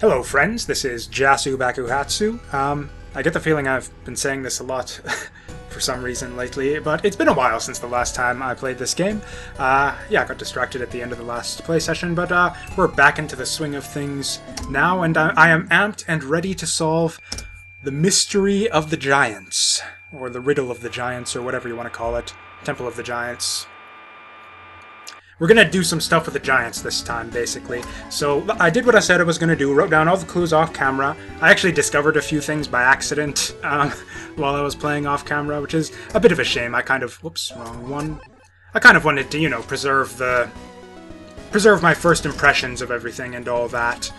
Hello friends, this is Jasu Bakuhatsu. I get the feeling I've been saying this a lot for some reason lately, but it's been a while since the last time I played this game. Yeah, I got distracted at the end of the last play session, but we're back into the swing of things now, and I am amped and ready to solve the mystery of the giants, or the riddle of the giants, or whatever you want to call it. Temple of the Giants. We're going to do some stuff with the giants this time, basically. So I did what I said I was going to do, wrote down all the clues off camera. I actually discovered a few things by accident while I was playing off camera, which is a bit of a shame. I kind of... Whoops, wrong one. I kind of wanted to, you know, preserve my first impressions of everything and all that.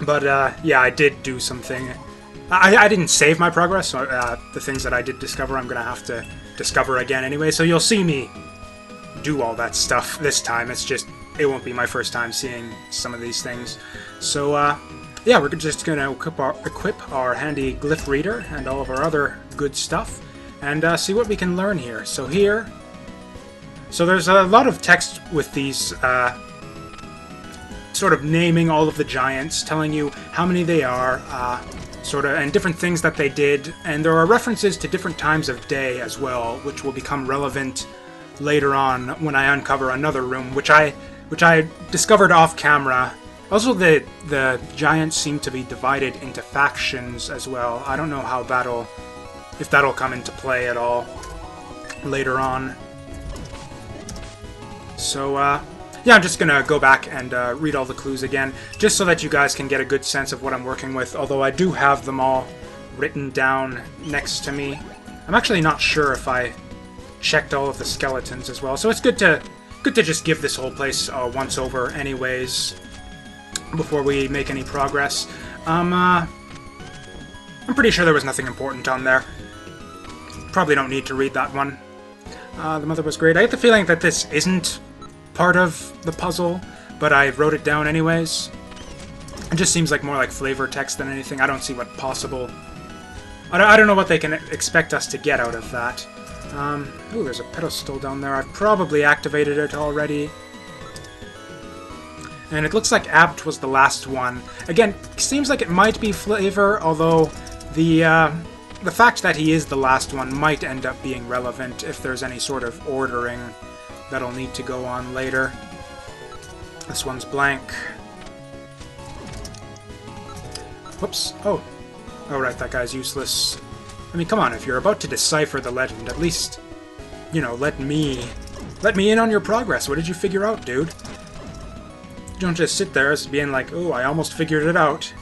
But, yeah, I did do something. I didn't save my progress, so the things that I did discover I'm going to have to discover again anyway, so you'll see me do all that stuff this time. It's just, it won't be my first time seeing some of these things. So, yeah, we're just going to equip our handy glyph reader and all of our other good stuff, and see what we can learn here. So here, so there's a lot of text with these, sort of naming all of the giants, telling you how many they are, sort of, and different things that they did, and there are references to different times of day as well, which will become relevant later on when I uncover another room, which I discovered off camera. Also, the giants seem to be divided into factions as well. I don't know how if that'll come into play at all later on. So yeah, I'm just gonna go back and read all the clues again, just so that you guys can get a good sense of what I'm working with, although I do have them all written down next to me. I'm actually not sure if I checked all of the skeletons as well, so it's good to just give this whole place a once over anyways before we make any progress. I'm pretty sure there was nothing important on there. Probably don't need to read that one. The mother was great. I get the feeling that this isn't part of the puzzle, but I wrote it down anyways. It just seems like more like flavor text than anything. I don't see what possible... I don't know what they can expect us to get out of that. Ooh, there's a pedestal down there. I've probably activated it already. And it looks like Abt was the last one. Again, seems like it might be flavor, although the fact that he is the last one might end up being relevant if there's any sort of ordering that'll need to go on later. This one's blank. Whoops. Oh, right, that guy's useless. I mean, come on, if you're about to decipher the legend, at least, you know, let me in on your progress. What did you figure out, dude? You don't just sit there as being like, oh, I almost figured it out.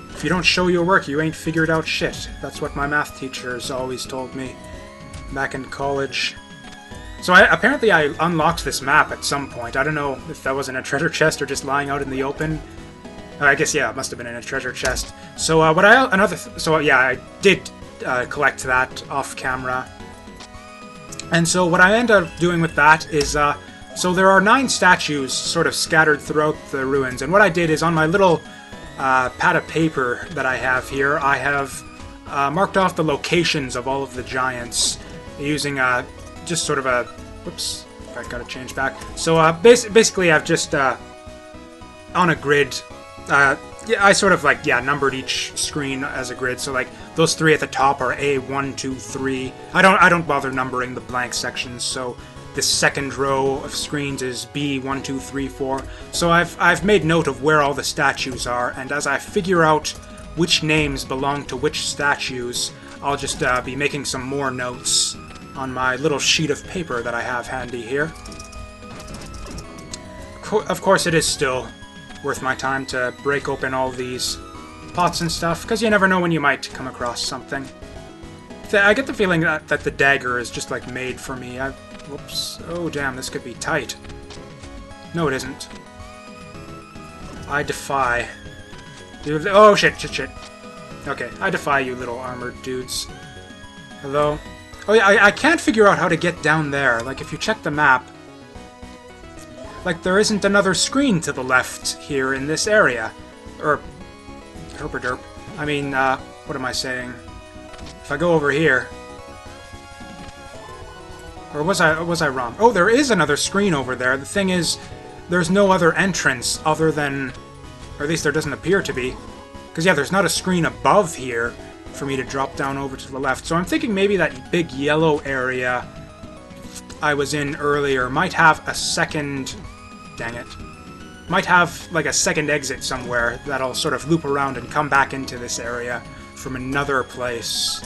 If you don't show your work, you ain't figured out shit. That's what my math teachers always told me back in college. So apparently I unlocked this map at some point. I don't know if that was in a treasure chest or just lying out in the open. I guess, yeah, it must have been in a treasure chest. So yeah, I did collect that off camera. And so what I end up doing with that is, so there are 9 statues sort of scattered throughout the ruins. And what I did is on my little pad of paper that I have here, I have marked off the locations of all of the giants using just sort of a... Whoops, I gotta change back. So basically I've just, on a grid... yeah, I sort of like, yeah, numbered each screen as a grid, so like those 3 at the top are A, 1, 2, 3. I don't bother numbering the blank sections, so the second row of screens is B, 1, 2, 3, 4. So I've made note of where all the statues are, and as I figure out which names belong to which statues, I'll just be making some more notes on my little sheet of paper that I have handy here. Of course, it is still worth my time to break open all these pots and stuff, because you never know when you might come across something. I get the feeling that the dagger is just like made for me. Whoops. Oh damn, this could be tight. No, it isn't. I defy... Oh shit. Okay, I defy you little armored dudes. Hello? Oh yeah, I can't figure out how to get down there. Like, if you check the map, like, there isn't another screen to the left here in this area. Or... herpaderp. I mean, what am I saying? If I go over here... Or was I wrong? Oh, there is another screen over there. The thing is, there's no other entrance other than... Or at least there doesn't appear to be. Because, yeah, there's not a screen above here for me to drop down over to the left. So I'm thinking maybe that big yellow area I was in earlier might have a second... Dang it. Might have, like, a second exit somewhere that'll sort of loop around and come back into this area from another place.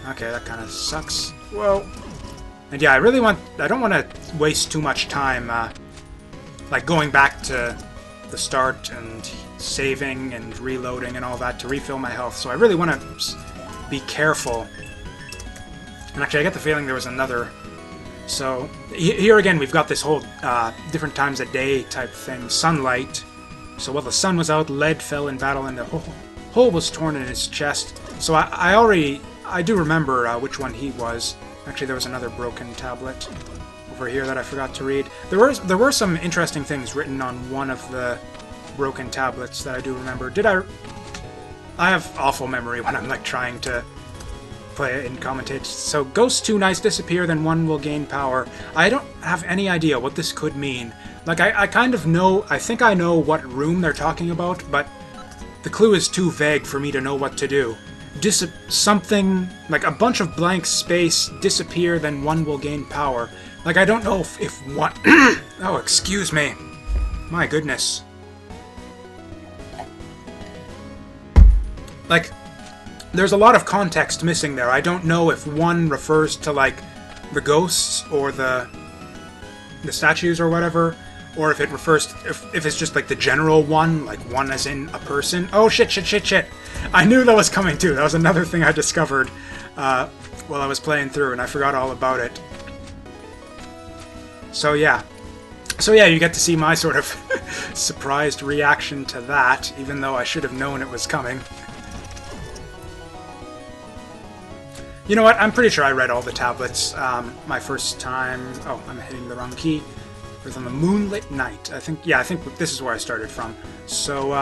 Okay, that kind of sucks. Whoa. And yeah, I don't want to waste too much time, like, going back to the start and saving and reloading and all that to refill my health. So I really want to be careful. And actually, I get the feeling there was another... So, here again, we've got this whole different times a day type thing. Sunlight. So while the sun was out, lead fell in battle, and the hole was torn in his chest. So I do remember which one he was. Actually, there was another broken tablet over here that I forgot to read. There were some interesting things written on one of the broken tablets that I do remember. I have awful memory when I'm, like, trying to play it and commentate. So, ghosts too nice disappear, then one will gain power. I don't have any idea what this could mean. Like, I kind of know, I think I know what room they're talking about, but the clue is too vague for me to know what to do. Something, like a bunch of blank space, disappear, then one will gain power. Like, I don't know if one... Oh, excuse me. My goodness. Like, there's a lot of context missing there. I don't know if one refers to, like, the ghosts or the statues or whatever, or if it refers to, if it's just, like, the general one, like one as in a person. Oh, shit. I knew that was coming, too. That was another thing I discovered while I was playing through, and I forgot all about it. So, yeah. You get to see my sort of surprised reaction to that, even though I should have known it was coming. You know what? I'm pretty sure I read all the tablets my first time. Oh, I'm hitting the wrong key. It was on the moonlit night. I think this is where I started from. So,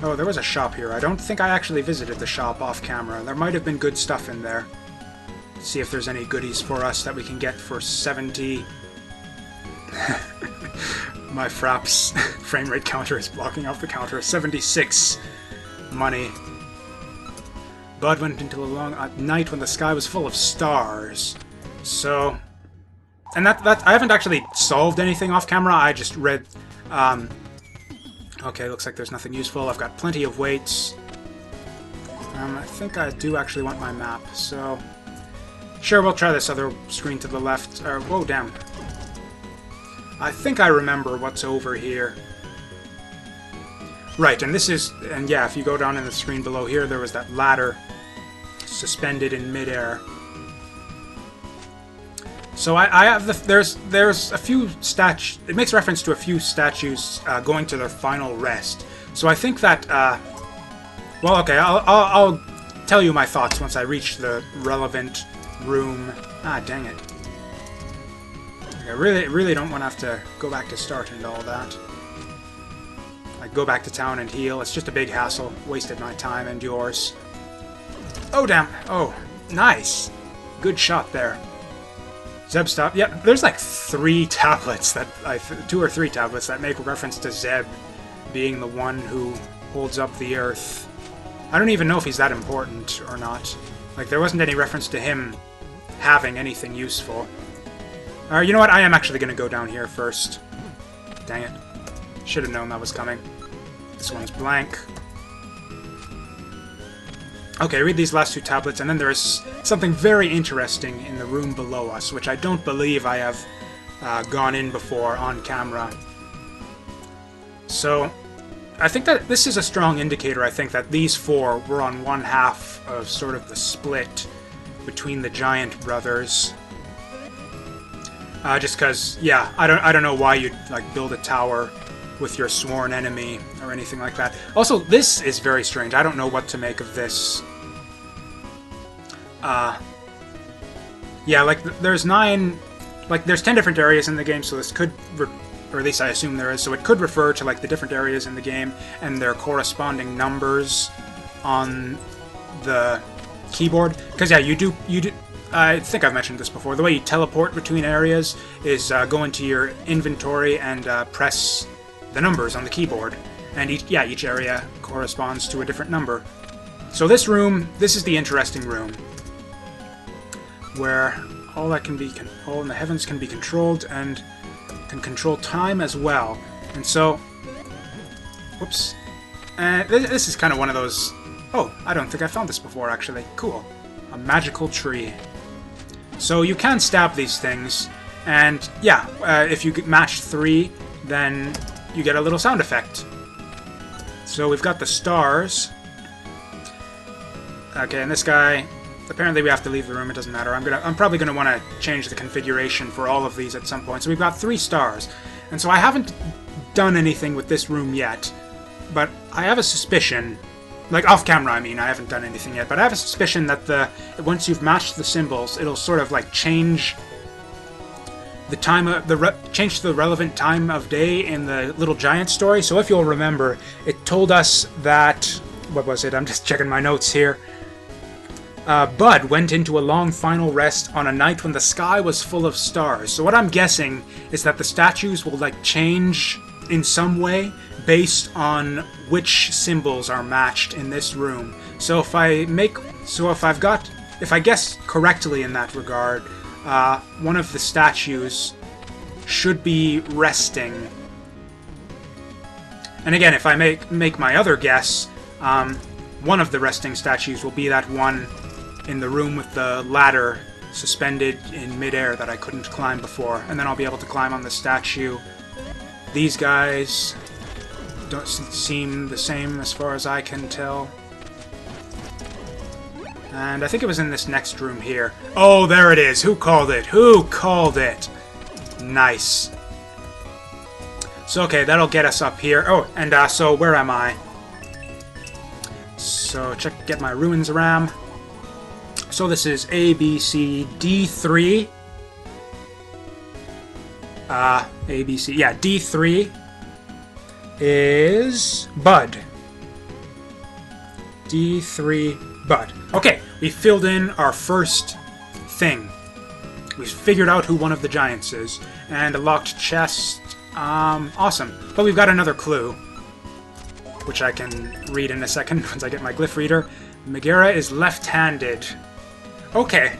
oh, there was a shop here. I don't think I actually visited the shop off camera. There might have been good stuff in there. Let's see if there's any goodies for us that we can get for 70... My Fraps frame rate counter is blocking off the counter. 76 money. Bud went into a long night when the sky was full of stars. So, and that I haven't actually solved anything off camera. I just read. Okay, looks like there's nothing useful. I've got plenty of weights. I think I do actually want my map. So, sure, we'll try this other screen to the left. Whoa, damn. I think I remember what's over here. Right, and yeah, if you go down in the screen below here, there was that ladder suspended in midair. So I have there's a few statues. It makes reference to a few statues going to their final rest. So I think that well, okay, I'll tell you my thoughts once I reach the relevant room. Ah, dang it. I really don't want to have to go back to start and all that. Like, go back to town and heal. It's just a big hassle. Wasted my time and yours. Oh, damn. Oh, nice. Good shot there. Zeb stop. Yeah, there's like 3 tablets that 2 or 3 tablets that make reference to Zeb being the one who holds up the Earth. I don't even know if he's that important or not. Like, there wasn't any reference to him having anything useful. You know what? I am actually going to go down here first. Dang it. Should have known that was coming. This one's blank. Okay, read these last 2 tablets, and then there's something very interesting in the room below us, which I don't believe I have gone in before on camera. So, I think that this is a strong indicator, I think, that these 4 were on one half of sort of the split between the giant brothers. Just because, yeah, I don't know why you'd, like, build a tower with your sworn enemy or anything like that. Also, this is very strange. I don't know what to make of this. Yeah, like, there's 9... Like, there's 10 different areas in the game, so this could... Or at least I assume there is, so it could refer to, like, the different areas in the game and their corresponding numbers on the keyboard. Because, yeah, you do... I think I've mentioned this before. The way you teleport between areas is go into your inventory and press the numbers on the keyboard. And each area corresponds to a different number. So this is the interesting room, where all in the heavens can be controlled, and can control time as well. And so, whoops. And this is kind of one of those... Oh, I don't think I found this before, actually. Cool. A magical tree. So you can stab these things, and yeah, if you match 3, then you get a little sound effect. So we've got the stars. Okay, and this guy... Apparently we have to leave the room, it doesn't matter. I'm probably going to want to change the configuration for all of these at some point. So we've got 3 stars. And so I haven't done anything with this room yet, but I have a suspicion, like off camera I mean, I haven't done anything yet, but I have a suspicion that once you've matched the symbols, it'll sort of like change the time of change the relevant time of day in the Little Giant story. So if you'll remember, it told us that, what was it? I'm just checking my notes here. Bud went into a long final rest on a night when the sky was full of stars. So what I'm guessing is that the statues will like change in some way based on which symbols are matched in this room. So if I guess correctly in that regard, one of the statues should be resting. And again, if I make my other guess, one of the resting statues will be that one in the room with the ladder suspended in midair that I couldn't climb before, and then I'll be able to climb on the statue. These guys don't seem the same as far as I can tell. And I think it was in this next room here. Oh, there it is! Who called it? Who called it? Nice. So, okay, that'll get us up here. Oh, and so where am I? So, get my ruins RAM. So this is A, B, C, D3. A, B, C. Yeah, D3 is Bud. D3 Bud. Okay, we filled in our first thing. We figured out who one of the giants is. And a locked chest. Awesome. But we've got another clue, which I can read in a second once I get my glyph reader. Megara is left-handed. Okay.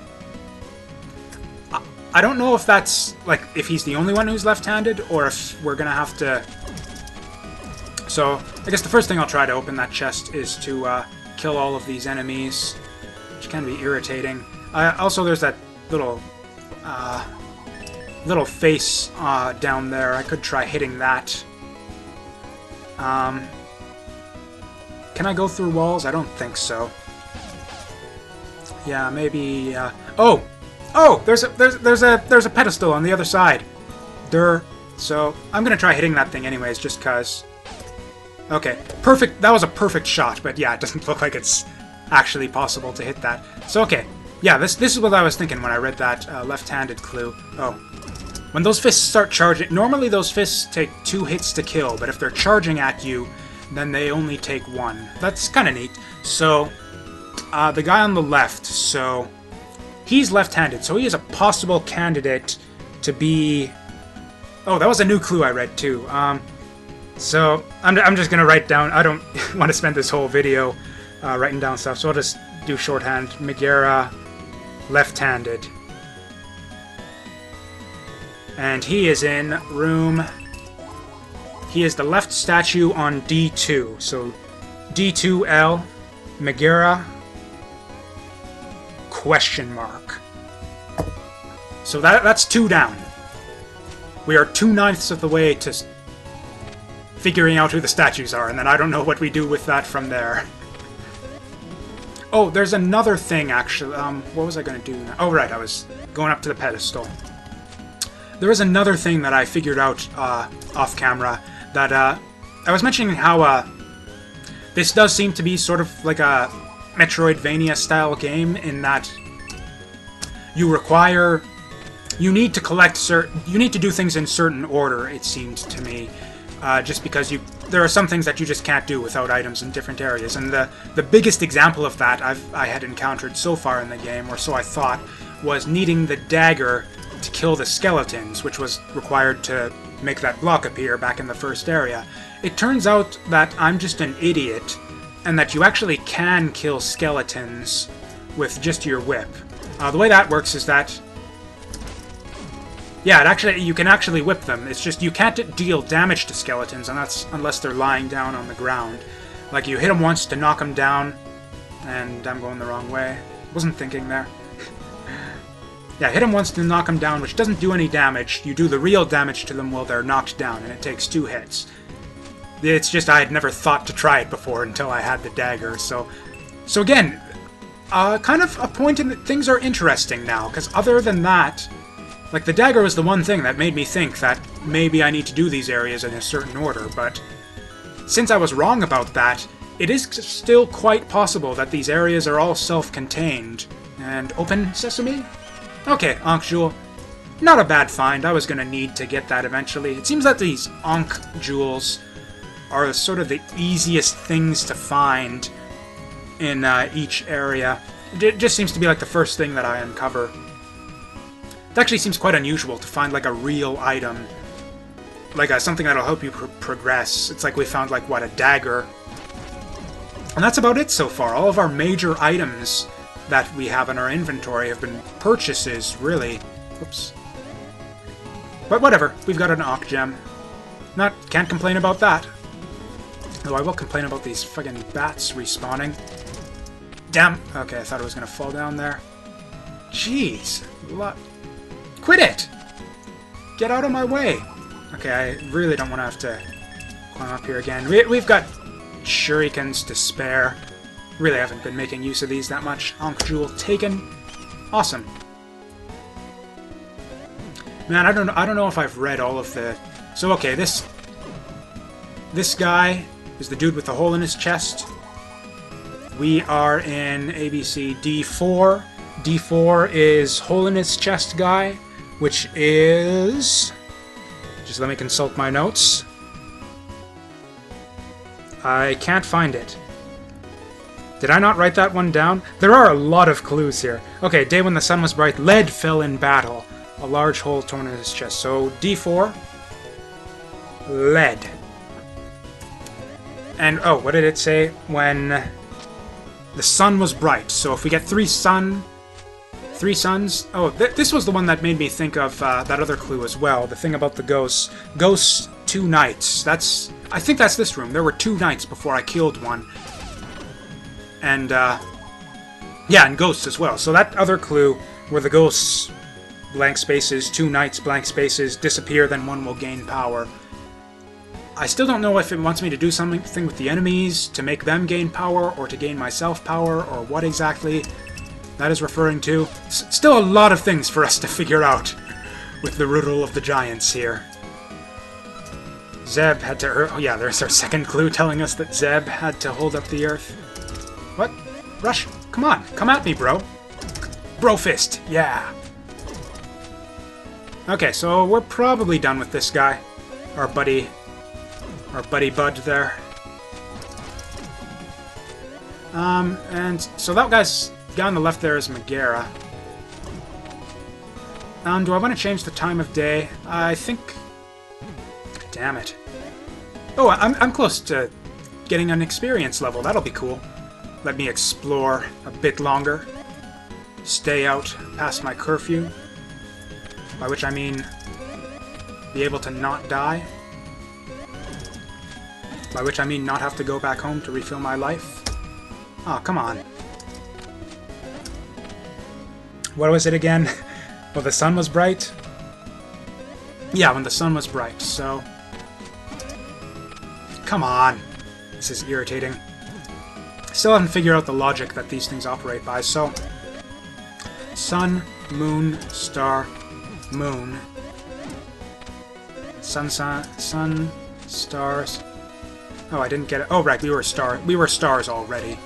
I don't know if that's, like, if he's the only one who's left-handed, or if we're gonna have to... So, I guess the first thing I'll try to open that chest is to kill all of these enemies, which can be irritating. Also, there's that little face down there. I could try hitting that. Can I go through walls? I don't think so. Yeah, maybe. Oh, there's a pedestal on the other side. So I'm gonna try hitting that thing anyways, just cause. Okay, perfect. That was a perfect shot, but yeah, it doesn't look like it's actually possible to hit that. So okay, yeah, this is what I was thinking when I read that left-handed clue. Oh, when those fists start charging, normally those fists take 2 hits to kill, but if they're charging at you, then they only take 1. That's kind of neat. So. The guy on the left, so he's left-handed, so he is a possible candidate to be... Oh, that was a new clue I read, too. So I'm just gonna write down... I don't want to spend this whole video writing down stuff, so I'll just do shorthand. Megara, left-handed. And he is in room... He is the left statue on D2, so D2L, Megara... Question mark. So that's 2 down. We are 2/9 of the way to figuring out who the statues are, and then I don't know what we do with that from there. Oh, there's another thing, actually. What was I going to do now? Oh, right, I was going up to the pedestal. There is another thing that I figured out off camera that I was mentioning how this does seem to be sort of like a Metroidvania-style game in that you need to collect you need to do things in certain order, it seemed to me, just because there are some things that you just can't do without items in different areas, and the biggest example of that I had encountered so far in the game, or so I thought, was needing the dagger to kill the skeletons, which was required to make that block appear back in the first area. It turns out that I'm just an idiot, and that you actually can kill skeletons with just your whip. The way that works is that... yeah, you can actually whip them. It's just you can't deal damage to skeletons, and that's unless they're lying down on the ground. Like, you hit them once to knock them down, and I'm going the wrong way. Wasn't thinking there. Yeah, hit them once to knock them down, which doesn't do any damage. You do the real damage to them while they're knocked down, and it takes 2 hits. It's just I had never thought to try it before until I had the dagger, so again, kind of a point in that things are interesting now, because other than that, like, the dagger was the one thing that made me think that maybe I need to do these areas in a certain order, but since I was wrong about that, it is still quite possible that these areas are all self-contained. And open sesame? Okay, Ankh Jewel. Not a bad find. I was going to need to get that eventually. It seems that these Ankh Jewels are sort of the easiest things to find in each area. It just seems to be like the first thing that I uncover. It actually seems quite unusual to find like a real item. Like something that'll help you progress. It's like we found like, what, a dagger. And that's about it so far. All of our major items that we have in our inventory have been purchases, really. Oops. But whatever, we've got an Ankh Gem. Can't complain about that. Though I will complain about these fucking bats respawning. Damn! Okay, I thought it was gonna fall down there. Jeez! Quit it! Get out of my way! Okay, I really don't want to have to climb up here again. We've got shurikens to spare. Really haven't been making use of these that much. Ankh Jewel taken. Awesome. Man, I don't know if I've read all of the... So, okay, this guy is the dude with the hole in his chest. We are in ABC D4. D4 is hole in his chest guy, which is... Just let me consult my notes. I can't find it. Did I not write that one down? There are a lot of clues here. Okay, day when the sun was bright, lead fell in battle. A large hole torn in his chest. So, D4. Lead. And, oh, what did it say? When the sun was bright. So if we get 3 suns... Oh, this was the one that made me think of that other clue as well. The thing about the ghosts. Ghosts, 2 nights. I think that's this room. There were 2 nights before I killed one. And, yeah, and ghosts as well. So that other clue, where the ghosts, blank spaces, 2 nights, blank spaces, disappear, then one will gain power. I still don't know if it wants me to do something with the enemies to make them gain power, or to gain myself power, or what exactly that is referring to. Still a lot of things for us to figure out with the riddle of the giants here. Zeb had to... Oh yeah, there's our second clue telling us that Zeb had to hold up the earth. What? Rush? Come on, come at me, bro. Bro fist, yeah. Okay, so we're probably done with this guy. Our buddy Bud there. And so that guy on the left there is Megara. Do I want to change the time of day? I think... Damn it. Oh, I'm close to getting an experience level. That'll be cool. Let me explore a bit longer. Stay out past my curfew. By which I mean be able to not die. By which I mean not have to go back home to refill my life. Oh, come on. What was it again? Well, the sun was bright? Yeah, when the sun was bright, so... Come on. This is irritating. Still haven't figured out the logic that these things operate by, so... Sun, moon, star, moon. Sun, stars... Oh, I didn't get it. Oh, right, we were stars already.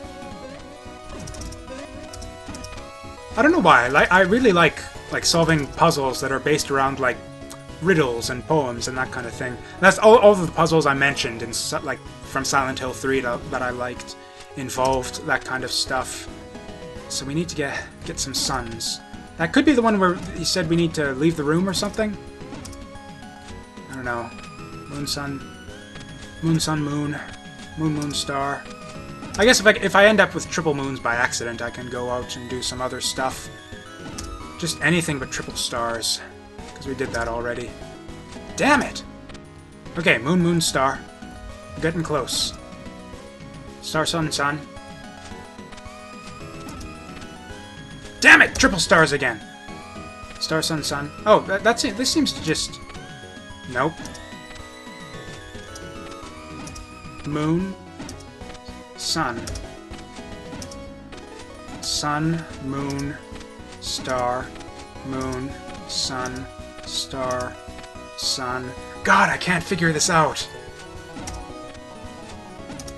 I don't know why. I really like solving puzzles that are based around like riddles and poems and that kind of thing. That's all of the puzzles I mentioned in like from Silent Hill 3 that I liked involved that kind of stuff. So we need to get some suns. That could be the one where he said we need to leave the room or something. I don't Or no. Moon, sun. Moon, sun, moon. Moon, moon, star. I guess if I end up with triple moons by accident, I can go out and do some other stuff. Just anything but triple stars. Because we did that already. Damn it! Okay, moon, moon, star. We're getting close. Star, sun, sun. Damn it! Triple stars again! Star, sun, sun. Oh, that's it. This seems to just... Nope. Moon. Sun. Sun, moon, star, moon, sun, star, sun. God, I can't figure this out!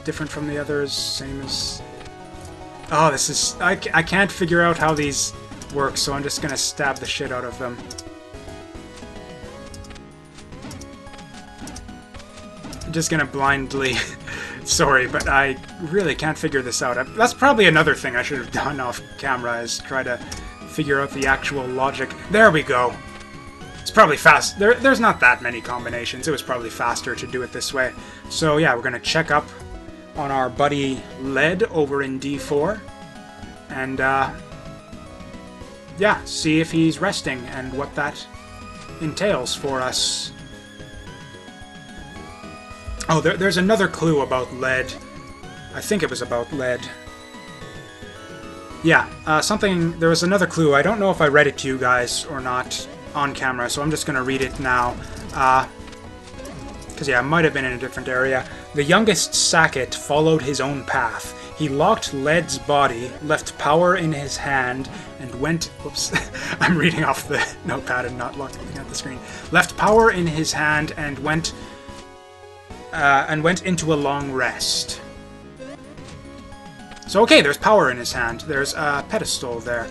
Different from the others, same as... Oh, this is... I can't figure out how these work, so I'm just gonna stab the shit out of them. I'm just gonna blindly... Sorry, but I really can't figure this out. That's probably another thing I should have done off camera, is try to figure out the actual logic. There we go! It's probably fast. There's not that many combinations. It was probably faster to do it this way. So yeah, we're gonna check up on our buddy Lead over in D4. And, yeah, see if he's resting and what that entails for us. Oh, there's another clue about Lead. I think it was about Lead. Yeah, there was another clue. I don't know if I read it to you guys or not on camera, so I'm just going to read it now. Because, yeah, it might have been in a different area. The youngest Sackett followed his own path. He locked Lead's body, left power in his hand, and went... Whoops. I'm reading off the notepad and not looking at the screen. Left power in his hand and went into a long rest. So, okay, there's power in his hand. There's a pedestal there.